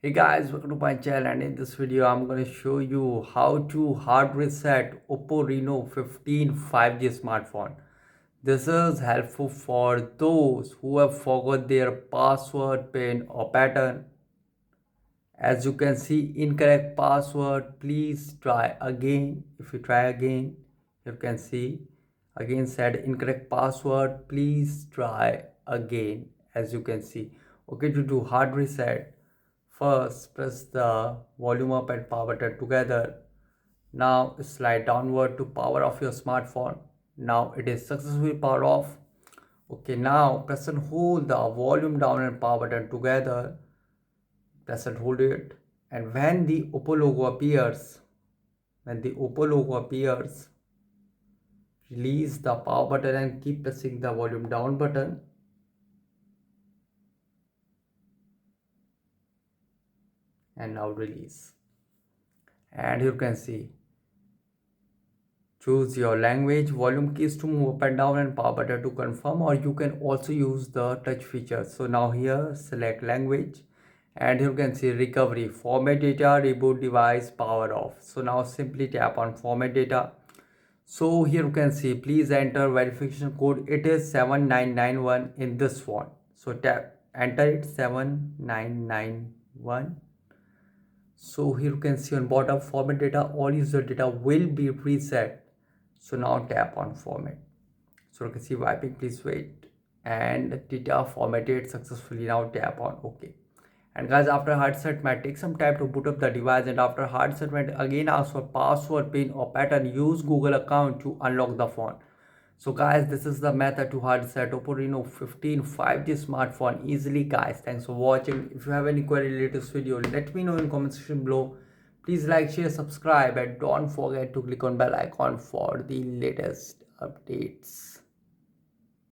Hey guys, welcome to my channel, and in this video I'm going to show you how to hard reset OPPO Reno 15 5G smartphone. This is helpful for those who have forgot their password, pin or pattern. As you can see, incorrect password, please try again. If you try again, you can see again said incorrect password, please try again. As you can see, okay, to do hard reset, first press the volume up and power button together. Now slide downward to power off your smartphone. Now it is successfully powered off. Okay, now press and hold the volume down and power button together. Press and hold it, and when the OPPO logo appears, release the power button and keep pressing the volume down button. And now release, and you can see choose your language, volume keys to move up and down, and power button to confirm, or you can also use the touch feature. So now here select language, and you can see recovery, format data, reboot device, power off. So now simply tap on format data. So here you can see please enter verification code. It is 7991 in this font. So tap enter it, 7991. So here you can see on bottom format data, all user data will be reset. So now tap on format. So you can see wiping, please wait, and data formatted successfully. Now tap on OK. And guys, after hard set might take some time to boot up the device, and after hard set might again ask for password, pin or pattern. Use Google account to unlock the phone. So guys, this is the method to hard set OPPO Reno 15 5G smartphone easily. Guys, thanks for watching. If you have any query related to this video, let me know in comment section below. Please like, share, subscribe, and don't forget to click on bell icon for the latest updates.